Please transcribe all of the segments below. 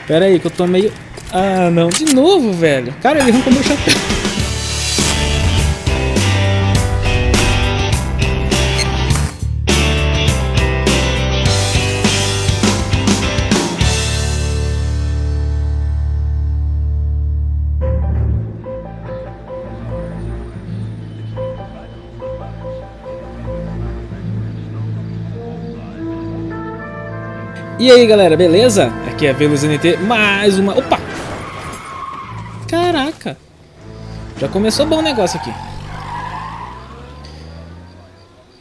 Pera aí que eu tô meio... Ah, não. De novo, velho. Cara, ele arrancou meu chapéu. E aí galera, beleza? Aqui é Velos NT, mais uma... Opa! Caraca! Já começou bom o negócio aqui.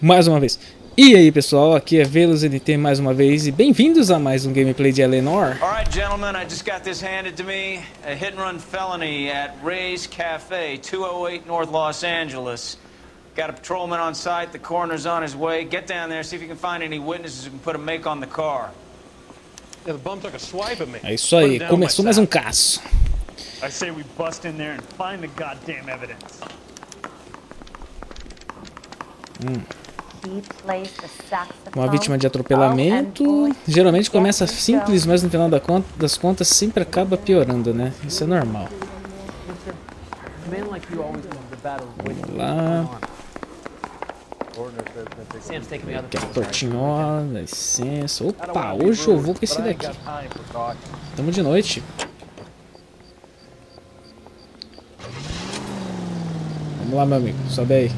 Mais uma vez. E aí pessoal, aqui é Velos NT mais uma vez. E bem-vindos a mais um gameplay de L.A Noire. Alright gentlemen, I just got this handed to me. A hit and run felony at Ray's Cafe, 208 North Los Angeles. Got a patrolman on site, the coroner's on his way. Get down there, see if you can find any witnesses who can put a make on the car. É isso aí, começou mais um caso. Uma vítima de atropelamento. Geralmente começa simples, mas no final das contas sempre acaba piorando, né? Isso é normal. Vamos lá. Aqui é a portinhola, dá licença. Opa, hoje eu vou com esse daqui. Tamo de noite. Vamos lá, meu amigo, sobe aí.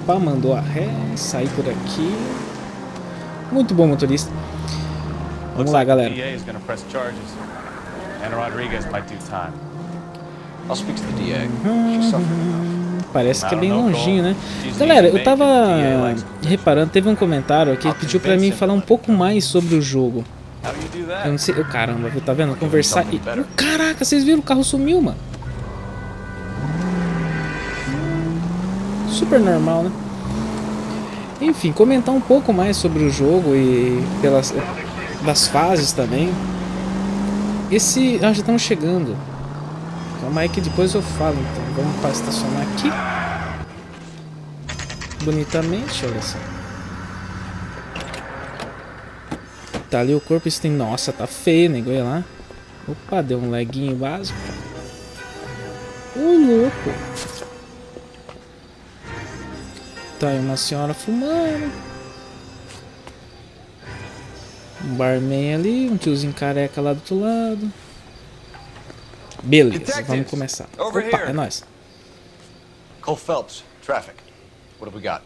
Opa, mandou a ré, sair por aqui. Muito bom, motorista. Vamos lá, galera. Parece que é bem longinho, né? Galera, eu tava reparando, teve um comentário aqui que pediu pra mim falar um pouco mais sobre o jogo. Eu não sei... Oh, caramba, tá vendo? Conversar e... Oh, caraca, vocês viram? O carro sumiu, mano. Super normal, né? Enfim, comentar um pouco mais sobre o jogo e das fases também. Esse... Ah, já estamos chegando. Calma aí que depois eu falo, então. Vamos para estacionar aqui. Bonitamente, olha só. Tá ali o corpo, isso tem... Nossa, tá feio, nego, olha lá. Opa, deu um laguinho básico. Louco. Tá aí uma senhora fumando. Um barman ali, um tiozinho careca lá do outro lado. Beleza, vamos começar. Opa, é nóis. Cole Phelps, traffic. What have we got?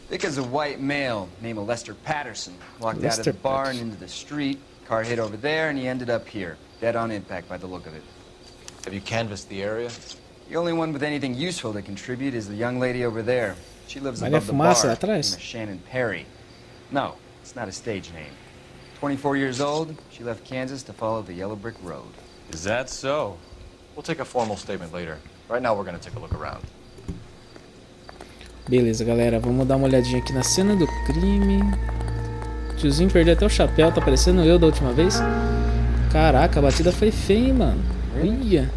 Thick as a white male named Lester Patterson. Walked out of the bar and into the street. Car hit over there and he ended up here. Dead on impact by the look of it. Have you canvassed the area? The only one with anything useful to contribute is the young lady over there. She lives above the bar, named Shannon Perry. No, it's not a stage name. 24 years old, she left Kansas to follow the yellow brick road. Is that so? We'll take a formal statement later. Right now we're gonna take a look around. Beleza, galera, vamos dar uma olhadinha aqui na cena do crime. O tiozinho perdeu até o chapéu, tá parecendo eu da última vez. Caraca, a batida foi feia, hein, mano. Ia.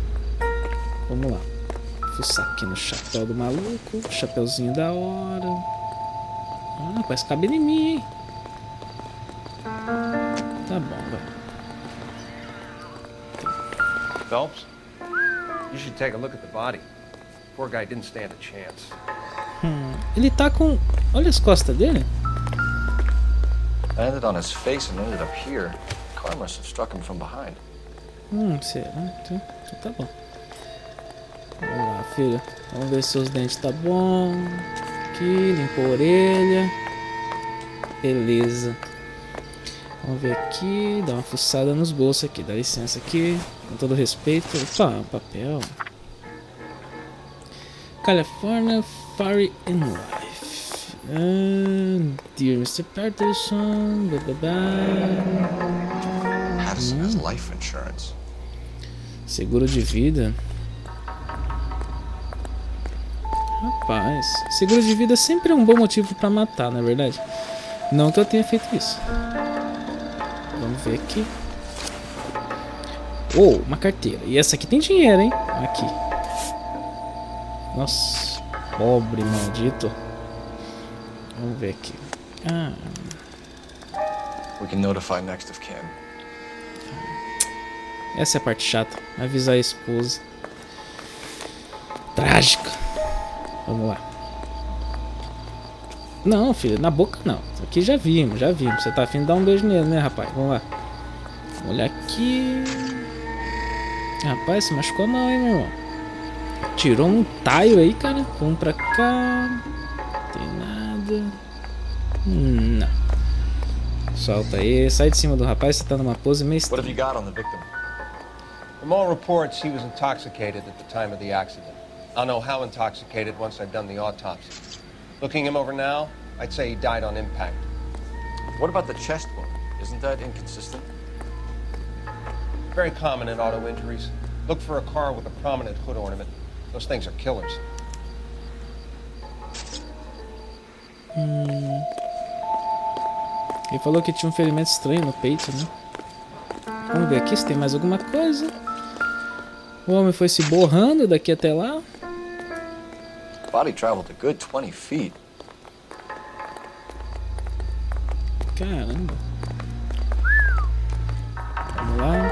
Vamos lá. Fuçar aqui no chapéu do maluco. Chapéuzinho da hora. Ah, parece caber em mim, hein. Tá bom, vai. Phelps, you should take a look at the body. Poor guy didn't stand a chance. Ele tá com... Olha as costas dele. Landed on his face and ended up here. The car must have struck him from behind. Será? Então tá bom. Vamos lá, filho. Vamos ver se seus dentes tá bom. Aqui, limpou a orelha. Beleza. Vamos ver aqui, dar uma fuçada nos bolsos aqui, dá licença aqui, com todo respeito. Opa, papel. California Fire and Life. Dear Mr. Patterson. Patterson has life insurance. Seguro de vida. Rapaz, seguro de vida sempre é um bom motivo pra matar, na verdade. Não que eu tenha feito isso. Vamos ver aqui. Oh, uma carteira. E essa aqui tem dinheiro, hein? Aqui. Nossa, pobre maldito. Vamos ver aqui. Ah, We can notify next of kin. essa é a parte chata. Avisar a esposa. Trágica. Vamos lá. Não, filho, na boca não. Isso aqui já vimos, já vimos. Você tá afim de dar um beijo nele, né, rapaz? Vamos lá. Olha aqui. Rapaz, se machucou a mão, hein, meu irmão? Tirou um taio aí, cara. Vamos pra cá. Não tem nada. Não. Solta aí. Sai de cima do rapaz. Você tá numa pose meio What have estranha. you got on the victim? From all reports, he was intoxicated at the time of the accident. I'll know how intoxicated once I've done the autopsy. Looking him over now, I'd say he died on impact. What about the chest wound? Isn't that inconsistent? Very common in auto injuries. Look for a car with a prominent hood ornament. Those things are killers. Ele falou que tinha um ferimento estranho no peito, né? Vamos ver aqui se tem mais alguma coisa. O homem foi se borrando daqui até lá. Body traveled a good 20 feet. Caramba. Vamos lá.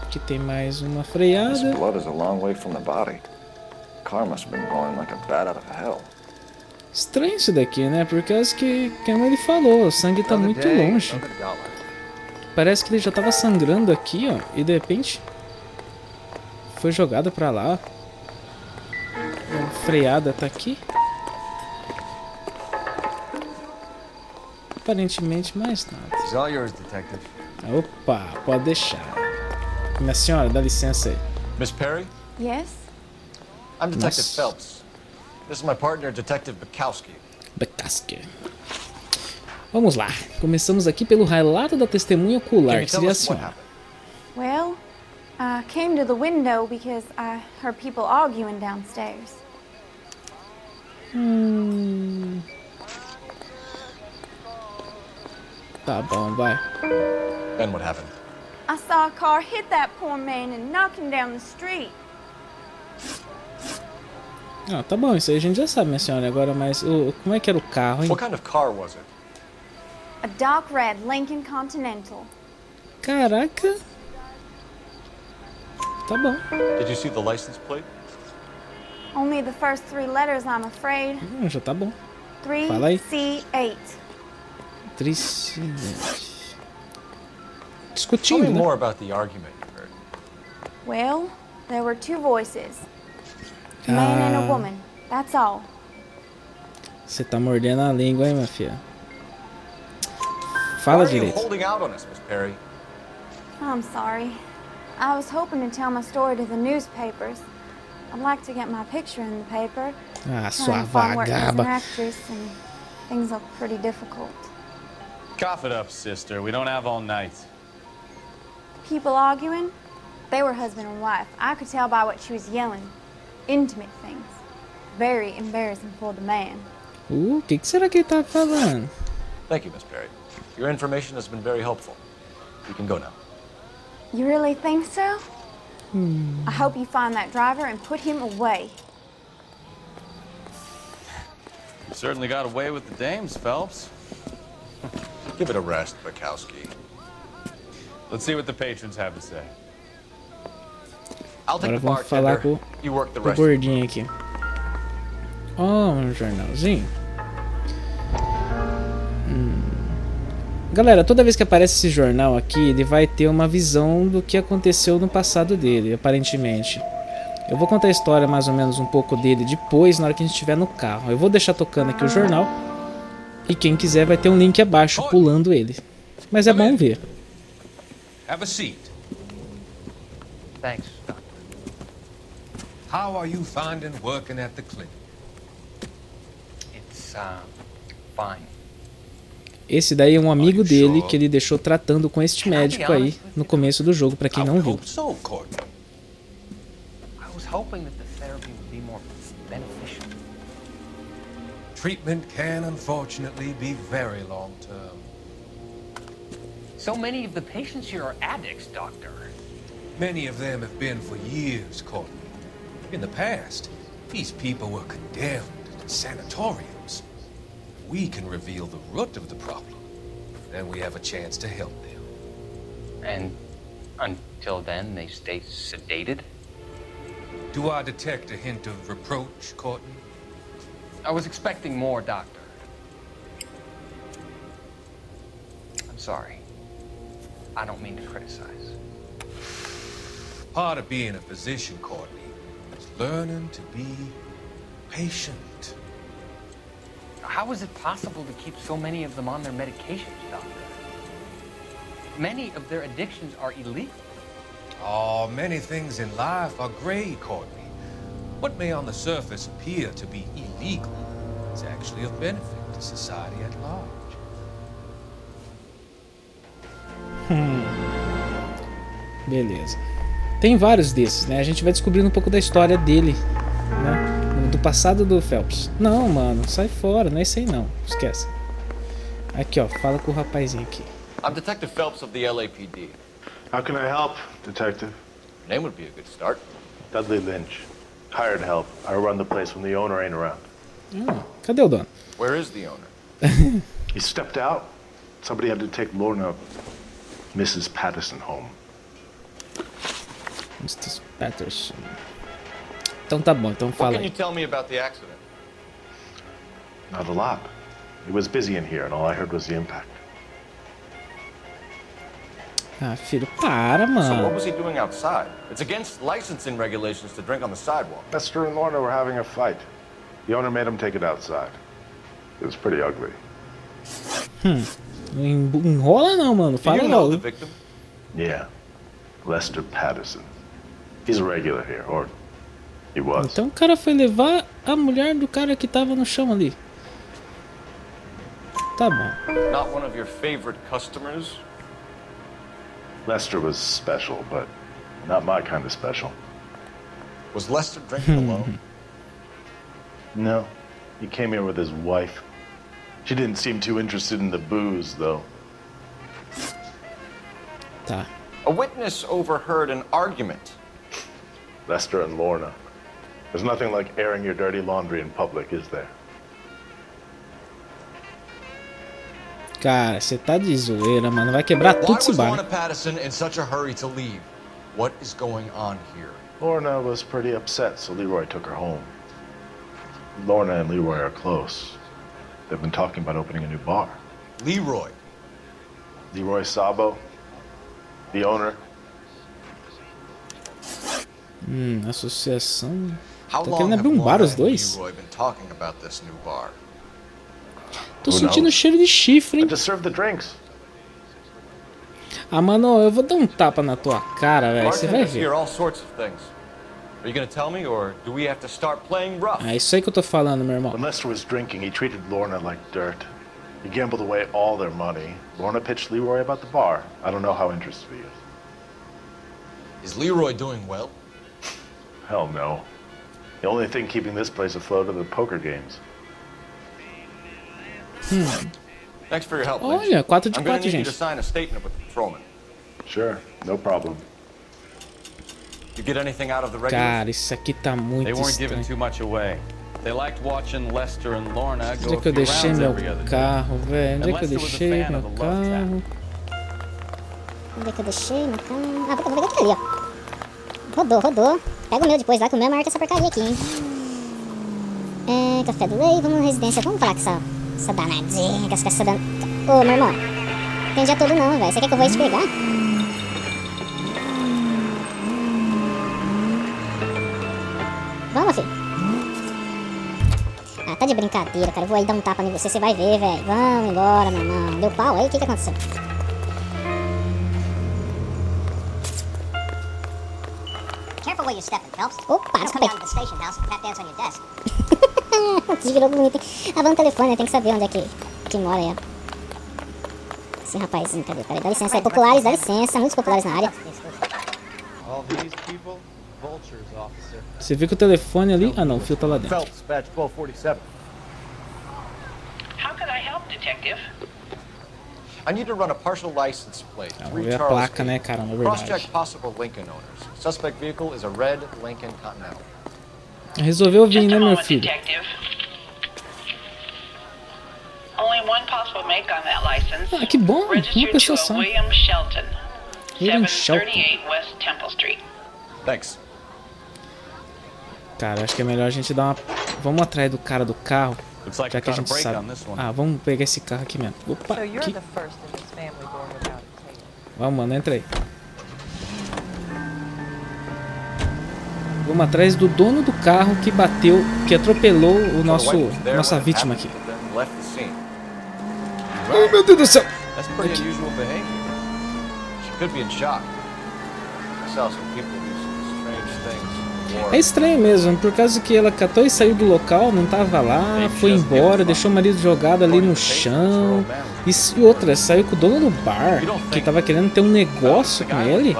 Aqui tem mais uma This freada. blood is a long way from the body. The car must have been going like a bat out of hell. Estranho isso daqui, né? Por causa que, como ele falou, o sangue tá Another muito day, longe. another dollar. Parece que ele já tava sangrando aqui, ó. E de repente foi jogado pra lá. A freada tá aqui. Aparentemente mais nada. It's all yours, detective. Opa, pode deixar. Minha senhora, dá licença aí. Miss Perry, Yes? I'm Detective Nossa. Phelps. This is my partner, Detective Bukowski. Bekasker. Vamos lá. Começamos aqui pelo relato da testemunha ocular, Can you que tell seria a us what senhora. happened? Well, I came to the window because I heard people arguing downstairs. Tá bom, vai. Then what happened? I saw a car hit that poor man and knock him down the street. Ah, tá bom, isso aí a gente já sabe, minha senhora. Agora, mas como é que era o carro, hein? What kind of car was it? A dark red Lincoln Continental. Caraca. Tá bom. Did you see the license plate? Only the first three letters, I'm afraid. Já tá bom. Fala aí. 3C8. Triste. Tell Discutindo, me né? more about the argument you heard. Well, there were two voices. A man and a woman. That's all. Você tá mordendo a língua, hein, minha filha? Why Fala are you direito. holding out on us, Miss Perry? I'm sorry. I was hoping to tell my story to the newspapers. I'd like to get my picture in the paper. Ah, Trying sua to find work as an vagaba. actress, and things look pretty difficult. Cough it up, sister. We don't have all night. People arguing? They were husband and wife. I could tell by what she was yelling. Intimate things. Very embarrassing for the man. O que será que ele tá falando? Thank you, Miss Perry. Your information has been very helpful. You can go now. You really think so? I hope you find that driver and put him away. You certainly got away with the dames, Phelps. Give it a rest, Bukowski. Let's see what the patrons have to say. I'll take Agora the vamos falar bartender. com You work the o rest. of the gordinho aqui. Ó, um jornalzinho. Galera, toda vez que aparece esse jornal aqui, ele vai ter uma visão do que aconteceu no passado dele, aparentemente. Eu vou contar a história mais ou menos um pouco dele depois, na hora que a gente estiver no carro. Eu vou deixar tocando aqui o jornal. E quem quiser vai ter um link abaixo, pulando ele. Mas é bom ver. Have a seat. Thanks, Doctor. How are you finding working at the clinic? It's, fine. Esse daí é um amigo dele que ele deixou tratando com este médico aí no começo do jogo, pra quem I não would viu. hope so, Courtney. I was hoping that the therapy would be more beneficial. Treatment can unfortunately be very long term. So many of the patients here are addicts, Doctor. Many of them have been for years, Courtney. In the past, these people were condemned to sanatoriums. we can reveal the root of the problem, then we have a chance to help them. And until then, they stay sedated? Do I detect a hint of reproach, Courtney? I was expecting more, Doctor. I'm sorry. I don't mean to criticize. Part of being a physician, Courtney, is learning to be patient. How is it possible to keep so many of them on their medications, Doctor? Many of their addictions are illegal. Oh, many things in life are gray, Courtney. What may on the surface appear to be illegal is actually of benefit to society at large. Beleza. Tem vários desses, né? A gente vai descobrindo um pouco da história dele, né? Do passado do Phelps. Não, mano, sai fora, não é isso aí não. Esquece. Aqui, ó, fala com o rapazinho aqui. I'm Detective Phelps of the LAPD. How can I help, Detective? Your name would be a good start. Dudley Lynch. Hired help. I run the place when the owner ain't around. Cadê o dono? Where is the owner? He stepped out. Somebody had to take Lorna, Mrs. Patterson, home. Mr. Patterson. Então tá bom, então What fala can you aí. tell me about the accident? Not a lot. It was busy in here, and all I heard was the impact. Ah, filho, para, So what mano. was he doing outside? It's against licensing regulations to drink on the sidewalk. Lester and Lorna were having a fight. The owner made him take it outside. It was pretty ugly. Não enrola não, mano. Do Fala you know the logo. victim? Yeah. Lester Patterson. He's a regular here, or he was. Então o cara foi levar a mulher do cara que tava no chão ali. Tá bom. Not one of your favorite customers? Lester was special, but not my kind of special. Was Lester drinking alone? No. He came here with his wife. She didn't seem too interested in the booze, though. Tá. A witness overheard an argument. Lester and Lorna. There's nothing like airing your dirty laundry in public, is there? Cara, você tá de zoeira, mano. Vai quebrar Why tudo esse was bar. Lorna Patterson in such a hurry to leave? What is going on here? Lorna was pretty upset, so Leroy took her home. Lorna and Leroy are close. They've been talking about opening a new bar. Leroy. Leroy Sabo, the owner. Associação. How Tá long querendo have abrir bar Lorna os and dois? Leroy been talking about this new bar? Tô Who sentindo knows? cheiro de chifre, hein? I just served the drinks. Ah, mano, eu vou dar um tapa na tua cara, velho. Você vai Bartenders ver. hear all sorts of things. Are you gonna tell me, or do we have to start playing rough? É isso aí que eu tô falando, meu irmão. When Lester was drinking, he treated Lorna like dirt. He gambled away all their money. Lorna pitched Leroy about the bar. I don't know how interested he is. Is Leroy doing well? Hell no. The only thing keeping this place afloat are the poker games. Thanks for your help, Lynch. Olha, 4 de I'm gonna 4, need you to gente. sign a statement with the patrolman. Sure, no problem. You get anything out of the regulars? Cara, isso aqui tá muito They weren't giving estranho. too much away. They liked watching Lester and Lorna Onde go é a que eu few deixei rounds meu every other day. carro, velho? Onde é que eu Lester was a deixei fan meu of the love carro? Onde é que eu deixei meu carro? Ah, vou pegar aquele ali, ó. Rodou. Pega o meu depois lá, que o meu marca essa porcaria aqui, hein. Café do Lei, vamos na residência. Vamos falar com essa danadinha, com essa dan... Ô, meu irmão. Não tem dia todo não, velho. Você quer que eu vou te pegar? Vamos, filho. Ah, tá de brincadeira, cara. Eu vou aí dar um tapa em você, você vai ver, velho. Vamos embora, meu irmão. Deu pau aí? O que aconteceu? Careful where you're stepping, Phelps. Opa, Don't come desculpa down to the station house and tap dance on your desk. Desvirou bonito, hein? Ah, vamos no telefone, né? Tem que saber onde é que mora aí, ó. Esse rapazinho, cadê? Peraí, dá licença aí. Populares, dá licença. Muitos populares na área. Você viu que o telefone ali... Ah, não, o fio tá lá dentro. Phelps, badge 1247. How can I help, Detective? I need to run a partial license plate. Ah, vou ver a placa, né, cara? Na Cross-check verdade. possible Lincoln owners. Suspect vehicle is a red Lincoln Continental. Resolveu vir, né, meu filho? Detective. Only one possible make on that license. Ah, que bom, uma Registered pessoa to só. a William Shelton, William Shelton. 738 West Temple Street. Thanks. Cara, acho que é melhor a gente dar uma... Vamos atrás do cara do carro, já que a gente sabe. Ah, vamos pegar esse carro aqui mesmo. Opa, aqui. Vamos, mano, entra aí. Vamos atrás do dono do carro que bateu, que atropelou o nossa vítima aqui. Oh, meu Deus do céu! That's pretty unusual behavior. She could be in shock. I saw some people do some strange things. É estranho mesmo, por causa que ela catou e saiu do local, não tava lá, foi embora, deixou o marido jogado ali no chão. E outra, saiu com o dono do bar, que tava querendo ter um negócio com ele.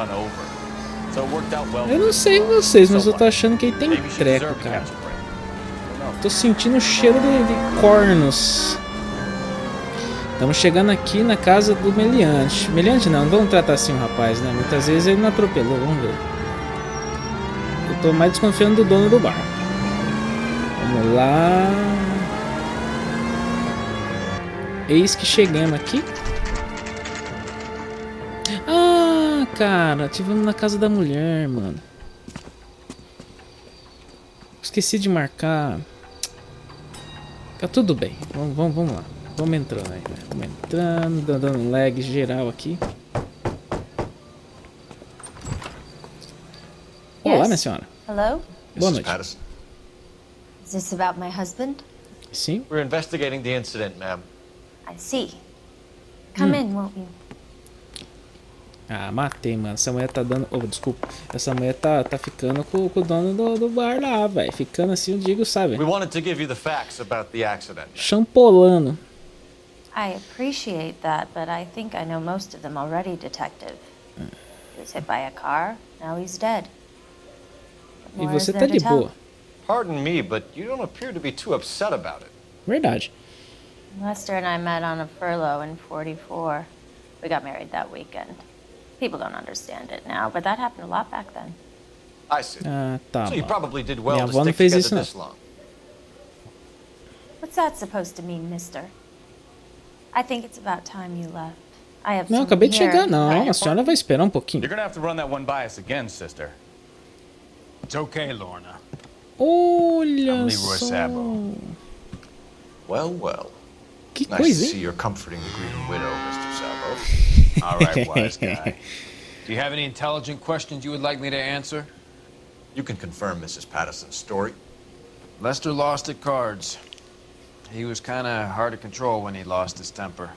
Eu não sei vocês, mas eu tô achando que ele tem treco, cara. Tô sentindo o cheiro de cornos. Estamos chegando aqui na casa do meliante. Meliante não vamos tratar assim o rapaz, né? Muitas vezes ele não atropelou, vamos ver. Eu tô mais desconfiando do dono do bar. Vamos lá. Eis que chegamos aqui. Ah, cara, estivemos na casa da mulher, mano. Esqueci de marcar. Tá tudo bem, vamos lá. Vamos entrando aí, né? Vamos entrando, dando um lag geral aqui. Olá, minha senhora. Hello? Boa noite. Patterson. Is this about my husband? Sim. We're investigating the incident, ma'am. I see. Come in, won't you? Ah, matei, mano. Essa mulher tá dando... Oh, desculpa. Essa mulher tá ficando com o dono do bar lá, velho. Ficando assim, eu digo, sabe? We wanted to give you the facts about the accident. Champolando. I appreciate that, but I think I know most of them already, Detective. He was hit by a car, now he's dead. E você tá de boa. Pardon me, but you don't appear to be too upset about it. Verdade. Lester and I met on a furlough in 44. We got married that weekend. People don't understand it now, but that happened a lot back then. I see. Ah, tá. So you bom. probably did well Minha to avó não stick fez together isso, não. this long. What's that supposed to mean, mister? I think it's about time you left. I have Não, someone acabei de here. chegar, não. A senhora vai esperar um pouquinho. You're gonna have to run that one by us again, sister. It's okay, Lorna. Olha I'm Leroy só. Sabo. Well, well. Que Nice coisa, to hein? see you're comforting the grieving widow, Mr. Sabo. All right, wise guy. Do you have any intelligent questions you would like me to answer? You can confirm Mrs. Patterson's story. Lester lost at cards. He was kind of hard to control when he lost his temper.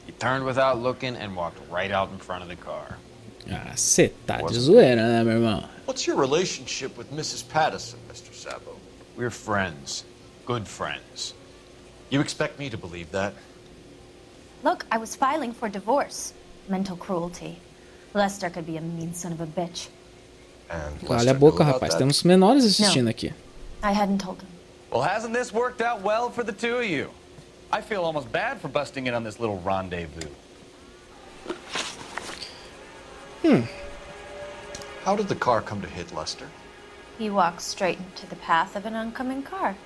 He turned without looking and walked right out in front of the car. Ah, cê tá de zoeira, né, meu irmão? What's your relationship with Mrs. Patterson, Mr. Sabo? We're friends. Good friends. You expect me to believe that? Look, I was filing for divorce. Mental cruelty. Lester could be a mean son of a bitch. And Calha a boca, rapaz. Temos menores assistindo aqui. I hadn't told him. Well, hasn't this worked out well for the two of you? I feel almost bad for busting in on this little rendezvous. How did the car come to hit Lester? He walked straight into the path of an oncoming car.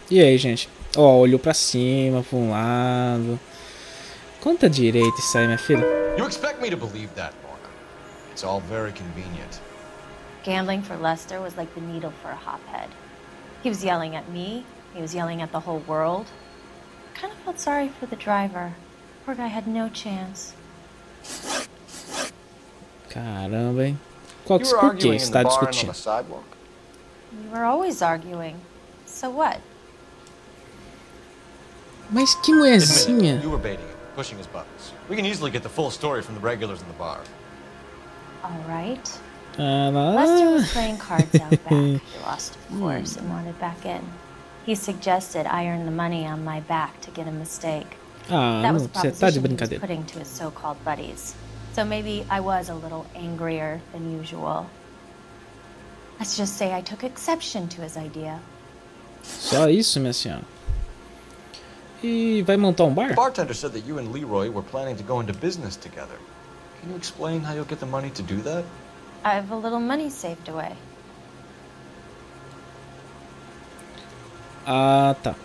E aí, gente? Ó, olhou pra cima, pra um lado. Conta direito isso aí, minha filha. You expect me to believe that, Lorna? It's all very convenient. Gambling for Lester was like the needle for a hophead. He was yelling at me. He was yelling at the whole world. I kind of felt sorry for the driver. Poor guy had no chance. Caramba, hein? Por que arguing in está the barn on discutindo? the sidewalk? We were always arguing. So what? Mas que Admit mulherzinha. it, you were baiting him, pushing his buttons. We can easily get the full story from the regulars in the bar. All right. Ah, Lester was playing cards out back. He lost, of course, and wanted back in. He suggested I earn the money on my back to get a mistake. Ah, That não, was a você tá de proposition he was brincadeira. putting to his so-called buddies. So maybe I was a little angrier than usual. Let's just say I took exception to his idea. Só isso, minha senhora. E vai montar um bar? The bartender said that you and Leroy were planning to go into business together. Can you explain how you'll get the money to do that? I have a little money saved away. Ah, tá.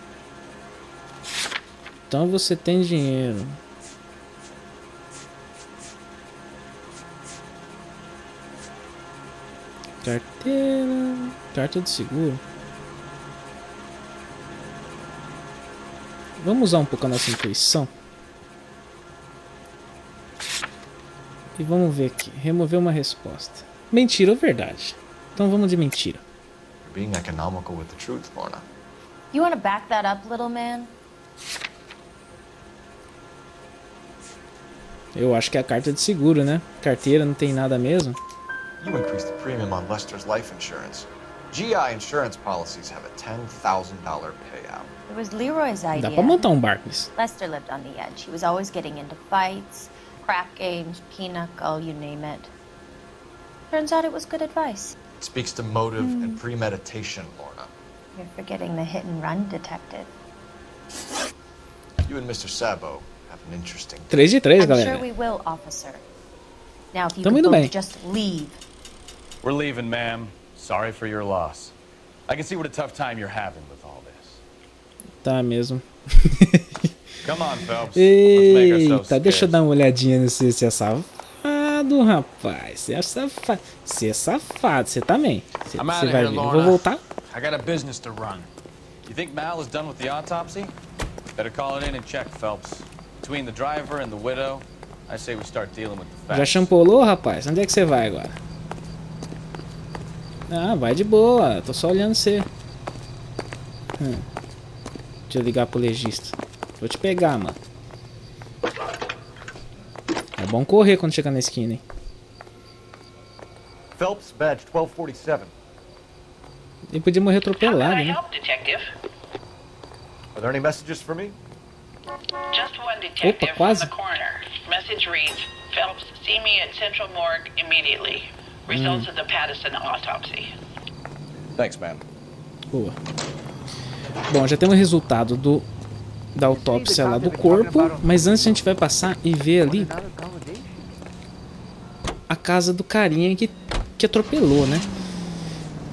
Então você tem dinheiro. Carteira. Carta de seguro. Vamos usar um pouco a nossa intuição. E vamos ver aqui. Remover uma resposta. Mentira ou verdade? Então vamos de mentira. You're being economical with the truth, Lorna. You want to back that up, little man? Eu acho que é a carta de seguro, né? Carteira não tem nada mesmo. You increased the premium on Lester's life insurance. GI insurance policies have a $10,000 payout. It was Leroy's idea. Dá pra montar um barco nisso. Lester lived on the edge. He was always getting into fights, crap games, pinochle, you name it. Turns out it was good advice. It speaks to motive and premeditation, Lorna. You're forgetting the hit and run detective. You and Mr. Sabo have an interesting... 3 de 3, I'm galera. sure we will, officer. Now, if you Tamo could indo both bem. just leave. We're leaving, ma'am. Sorry for your loss. I can see what a tough time you're having with all this. Tá mesmo. Come on, Phelps. Let's make ourselves Eita, deixa eu scarce. dar uma olhadinha nesse se é safado, rapaz. Você é safado. Você é safado, você também. Você I'm outta vai here, ver. Eu Lorna. vou voltar. I got a business to run. You think Mal is done with the autopsy? Better call it in and check, Phelps. Between the driver and the widow, I say we start dealing with the Já facts. champolou, rapaz? Onde é que você vai agora? Ah, vai de boa. Tô só olhando você. Deixa eu ligar pro legista. Vou te pegar, mano. É bom correr quando chegar na esquina, hein? Phelps, badge 1247. Ele podia morrer How can atropelado, I né? help, Detective? Are there any messages for me? Just one detective from quase. the coroner. Message reads, Phelps, see me at Central Morgue immediately. Results of the Patterson autopsy. Thanks, man. Boa. Bom, já temos o resultado da autópsia lá do corpo, mas antes a gente vai passar e ver ali a casa do carinha que atropelou, né?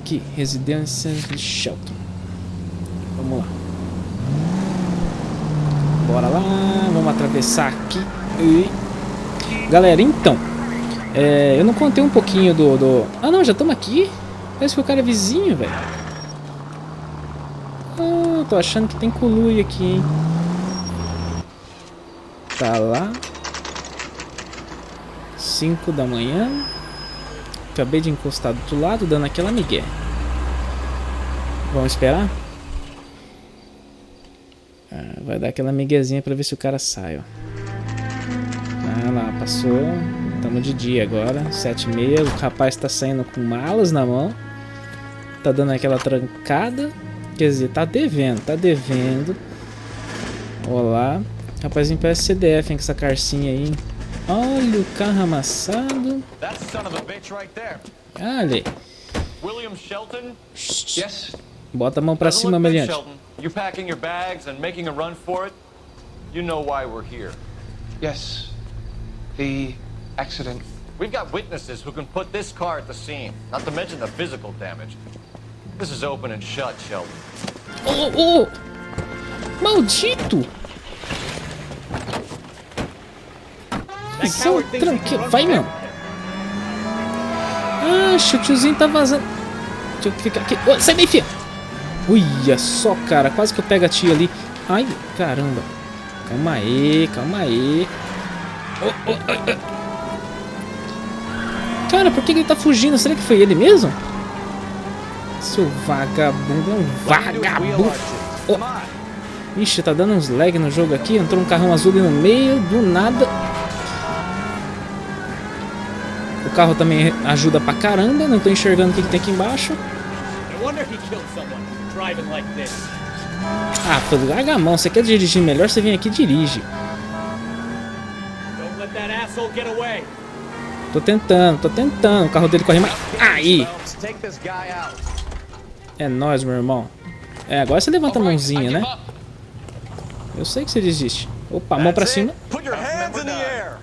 Aqui, residência de Shelton. Vamos lá. Bora lá, vamos atravessar aqui. Galera, então, eu não contei um pouquinho Ah não, já estamos aqui? Parece que o cara é vizinho, velho. Ah, tô achando que tem colui aqui, hein. Tá lá 5 da manhã. Acabei de encostar do outro lado, dando aquela migué. Vamos esperar? Ah, vai dar aquela miguezinha pra ver se o cara sai, ó. Ah lá, passou. Estamos de dia agora, 7h30. O rapaz tá saindo com malas na mão. Tá dando aquela trancada. Quer dizer, tá devendo. Olá. Rapazinho parece CDF, hein, com essa carcinha aí. Olha o carro amassado. That son of a bitch right there. Olha. William Shelton? Yes. Bota a mão pra cima, meliante. Shelton, you packing your bags and making a run for it? You know why we're here. Yes. The accident. We've got witnesses who can put this car at the scene, not to mention the physical damage. This is open and shut, Shelton. Oh! Maldito! Seu tranquilo. Vai, mano. Ah, o tiozinho tá vazando. Deixa eu ficar aqui. Oh, sai daí, filha. Olha só, cara. Quase que eu pego a tia ali. Ai, caramba. Calma aí. Cara, por que ele tá fugindo? Será que foi ele mesmo? Seu vagabundo, é um vagabundo. Oh. Ixi, tá dando uns lag no jogo aqui. Entrou um carrão azul ali no meio, do nada. O carro também ajuda pra caramba. Não tô enxergando o que tem aqui embaixo. Ah, larga a mão. Você quer dirigir melhor? Você vem aqui e dirige. Tô tentando. O carro dele corre mais. Aí! É nóis, meu irmão. É, agora você levanta a mãozinha, né? Eu sei que você desiste. Opa, mão pra cima. Put your hands in the air.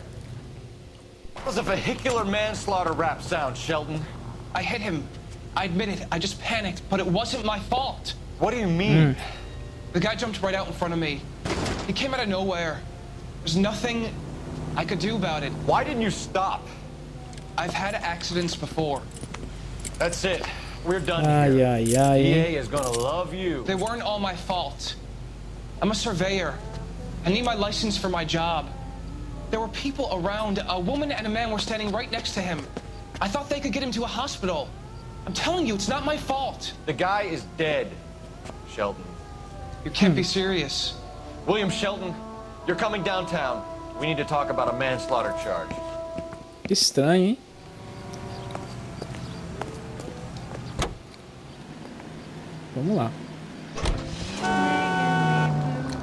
That was a vehicular manslaughter rap sound, Shelton. I hit him. I admit it. I just panicked, but it wasn't my fault. What do you mean? The guy jumped right out in front of me. He came out of nowhere. There's nothing I could do about it. Why didn't you stop? I've had accidents before. That's it. We're done Ai, here. ai, ai. EA is gonna love you. They weren't all my fault. I'm a surveyor. I need my license for my job. There were people around. A woman and a man were standing right next to him. I thought they could get him to a hospital. I'm telling you, it's not my fault. The guy is dead, Sheldon. You can't be serious. William Sheldon, you're coming downtown. We need to talk about a manslaughter charge. Que estranho, hein? Vamos lá.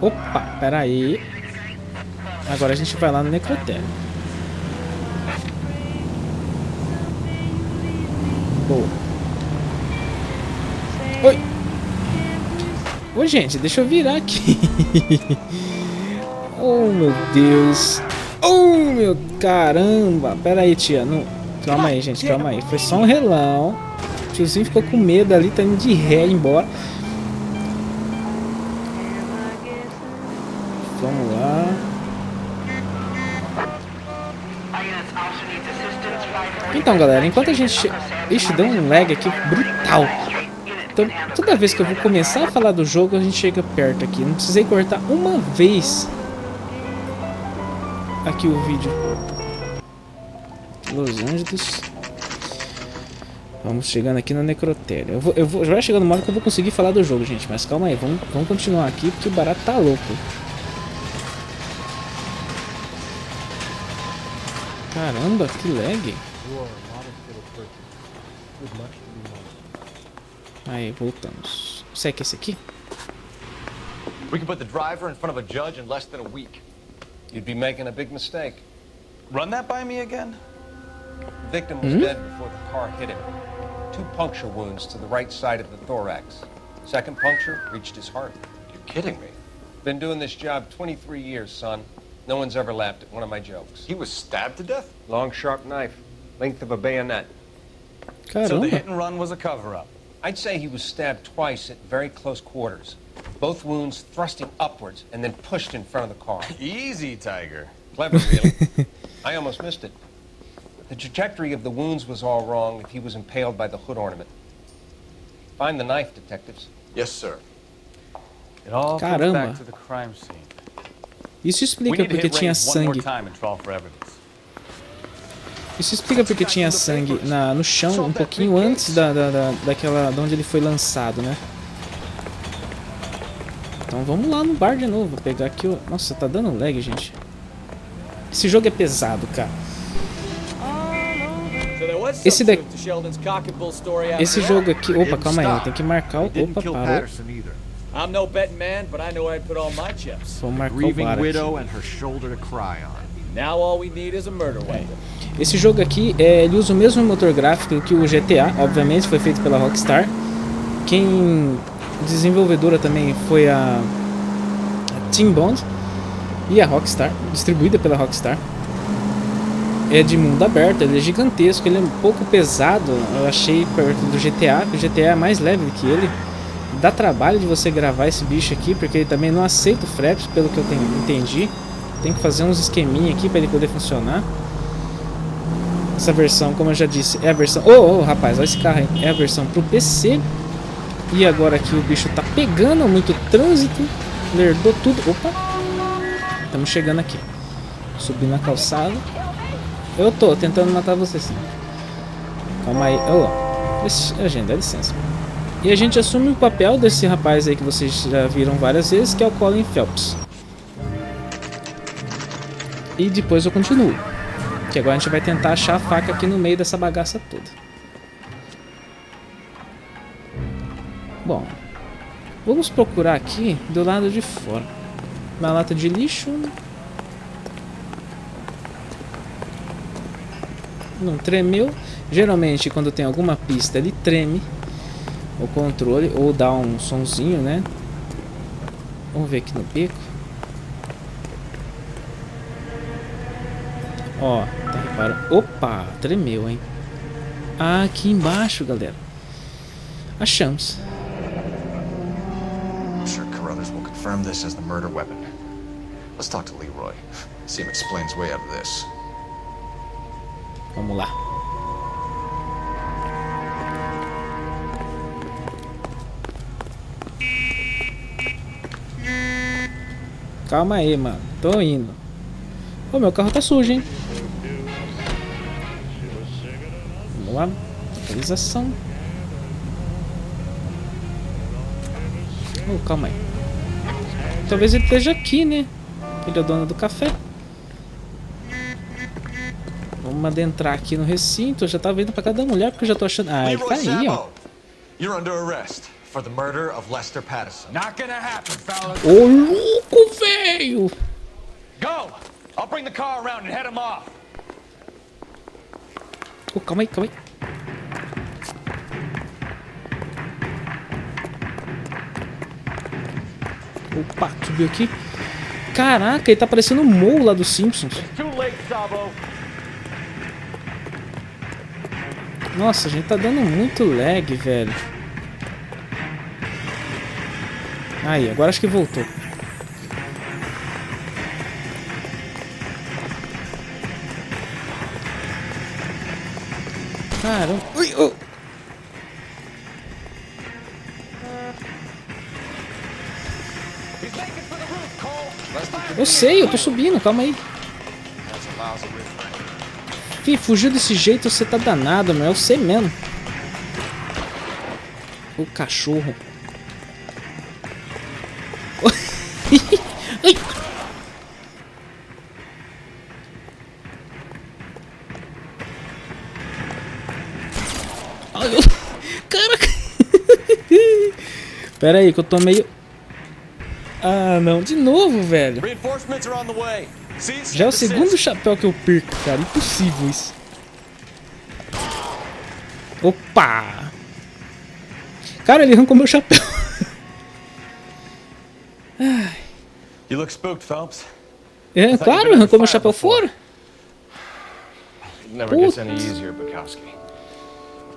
Opa, pera aí. Agora a gente vai lá no necrotério. Boa. Oi. Ô, gente, deixa eu virar aqui. Oh, meu Deus. Oh, meu caramba. Pera aí, tia. Não... Calma aí, gente. Calma aí. Foi só um relão. O tiozinho ficou com medo ali. Tá indo de ré embora. Vamos lá. Então, galera, enquanto a gente... Ixi, deu um lag aqui brutal. Então, toda vez que eu vou começar a falar do jogo, a gente chega perto aqui. Não precisei cortar uma vez aqui o vídeo. Los Angeles. Vamos chegando aqui na necrotéria. Eu vou já vai chegando uma hora que eu vou conseguir falar do jogo, gente. Mas calma aí, vamos continuar aqui porque o barato tá louco. Caramba, que lag. Aí, voltamos. Será que é esse aqui? We can put the driver in front of a judge in less than a week. You'd be making a big mistake. Run that by me again? The victim was dead before the car hit him. 2 puncture wounds to the right side of the thorax. Second puncture reached his heart. You're kidding me. Been doing this job 23 years, son. No one's ever laughed at one of my jokes. He was stabbed to death? Long, sharp knife. Length of a bayonet. Caramba. So the hit and run was a cover-up. I'd say he was stabbed twice at very close quarters. Both wounds thrusting upwards and then pushed in front of the car. Easy, Tiger. Clever, really. I almost missed it. The trajectory of the wounds was all wrong if he was impaled by the hood ornament. Find the knife, detectives. Yes, sir. It all comes back to the crime scene. Isso explica porque tinha sangue. Isso explica porque tinha sangue no chão um pouquinho antes daquela de onde ele foi lançado, né? Então vamos lá no bar de novo. Vou pegar aqui o... Nossa, tá dando lag, gente. Esse jogo é pesado, cara. Esse daqui... Esse jogo aqui... Opa, calma aí. Tem que marcar o... Opa, parou. I'm no betting man, but I know I'd put all my chips. Vou marcar o bar aqui. Now all we need is a murder weapon. Esse jogo aqui, ele usa o mesmo motor gráfico que o GTA, obviamente, foi feito pela Rockstar. Quem desenvolvedora também foi a Team Bond e a Rockstar, distribuída pela Rockstar. É de mundo aberto, ele é gigantesco, ele é um pouco pesado, eu achei, perto do GTA, que o GTA é mais leve que ele. Dá trabalho de você gravar esse bicho aqui, porque ele também não aceita o fraps, pelo que eu entendi. Tem que fazer uns esqueminha aqui para ele poder funcionar. Essa versão, como eu já disse, é a versão... rapaz, olha esse carro aí. É a versão pro PC. E agora aqui o bicho tá pegando muito trânsito. Lerdou tudo. Opa! Estamos chegando aqui. Subindo na calçada. Eu tô tentando matar você sim. Calma aí. Gente, dá licença. E a gente assume o papel desse rapaz aí que vocês já viram várias vezes, que é o Colin Phelps. E depois eu continuo. Que agora a gente vai tentar achar a faca aqui no meio dessa bagaça toda. Bom, vamos procurar aqui do lado de fora. Uma lata de lixo. Não tremeu. Geralmente quando tem alguma pista ele treme o controle ou dá um sonzinho, né? Vamos ver aqui no beco. Ó, tá reparando? Opa, tremeu, hein? Aqui embaixo, galera. Achamos. brothers will confirm this as the murder weapon. Let's talk to Leroy. See him explain his way out of this. Vamos lá. Calma aí, mano. Tô indo. Ô, meu carro tá sujo, hein? Vamos lá. Localização. Oh, calma aí. Talvez ele esteja aqui, né? Ele é o dono do café. Vamos adentrar aqui no recinto. Eu já tava indo pra casa da mulher porque eu já tô achando... Ah, ele tá aí, ó. You're under arrest for the murder of Lester Patterson. Not gonna happen, fellas. Ô, louco, velho! Go! I'll bring the car around and head him off. Oh, calma aí, calma aí. Opa, subiu aqui. Caraca, ele tá parecendo um Mo lá dos Simpsons. Nossa, a gente tá dando muito lag, velho. Aí, agora acho que voltou. Caramba. Ui, oh. Eu sei, eu tô subindo, calma aí. Fih, fugiu desse jeito, você tá danado, meu. Eu sei mesmo. O cachorro. Ai. Ai, caraca. Pera aí que eu tô meio... Ah, não, de novo, velho. Já é o segundo chapéu que eu perco, cara. Impossível isso. Opa! Cara, ele arrancou meu chapéu. You look spooked, Phelps. É, claro, arrancou meu chapéu fora. Never gets any easier, Bukowski.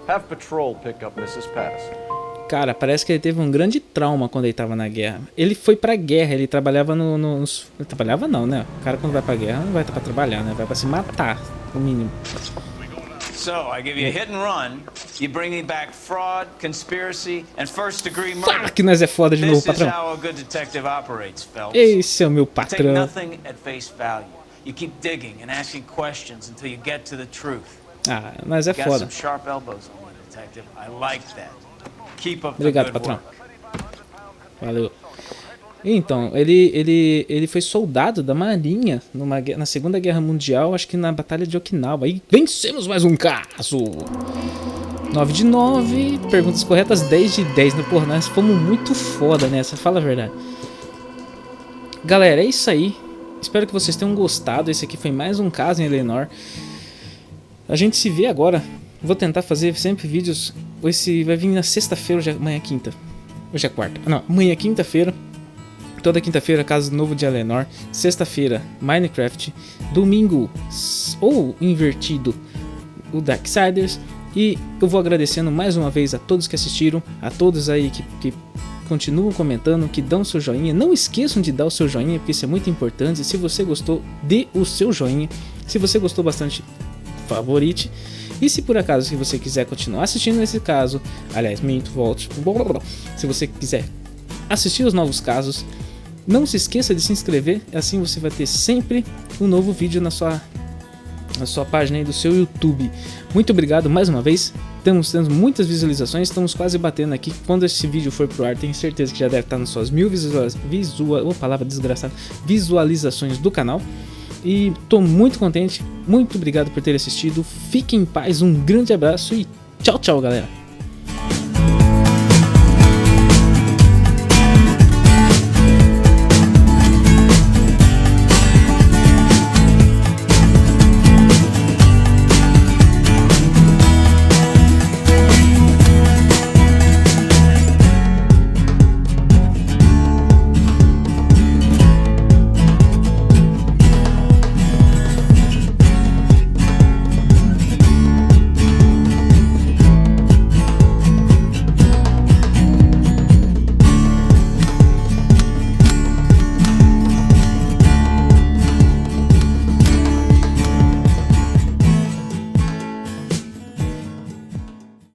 Have patrol pick up Mrs. Patterson. Cara, parece que ele teve um grande trauma quando ele tava na guerra. Ele foi pra guerra, ele trabalhava nos... Trabalhava não, né? O cara quando vai pra guerra não vai pra trabalhar, né? Vai pra se matar, no mínimo. So, I give you a hit and run, you bring me back fraud, conspiracy, and first degree murder. Fala que nós é foda de novo, patrão. This is how a good detective operates, Phelps. Esse é o meu Take patrão. nothing at face value. You keep digging and asking questions until you get to the truth. Ah, nós é Got foda. some sharp elbows on you, detective. I like that. Keep up the Obrigado, good patrão. work. Valeu. Então, ele foi soldado da Marinha na Segunda Guerra Mundial, acho que na Batalha de Okinawa. E vencemos mais um caso! 9 de 9, perguntas corretas 10 de 10. Porra, nós fomos muito foda nessa, fala a verdade. Galera, é isso aí. Espero que vocês tenham gostado. Esse aqui foi mais um caso em L.A Noire. A gente se vê agora. Vou tentar fazer sempre vídeos. Esse vai vir na sexta-feira, hoje é amanhã é quinta. Hoje é quarta. Não, amanhã é quinta-feira. Toda quinta-feira, caso novo de L.A Noire. Sexta-feira, Minecraft. Domingo, ou invertido, o Darksiders. E eu vou agradecendo mais uma vez a todos que assistiram. A todos aí que continuam comentando, que dão seu joinha. Não esqueçam de dar o seu joinha, porque isso é muito importante. Se você gostou, dê o seu joinha. Se você gostou bastante, favorite. E se por acaso que você quiser continuar assistindo esse caso, aliás, minto, volte. Se você quiser assistir os novos casos, não se esqueça de se inscrever, assim você vai ter sempre um novo vídeo na sua página aí do seu YouTube. Muito obrigado mais uma vez. Estamos tendo muitas visualizações, estamos quase batendo aqui. Quando esse vídeo for pro ar, tenho certeza que já deve estar nas suas 1000 visualizações do canal. E tô muito contente, muito obrigado por ter assistido. Fiquem em paz, um grande abraço e tchau, tchau, galera.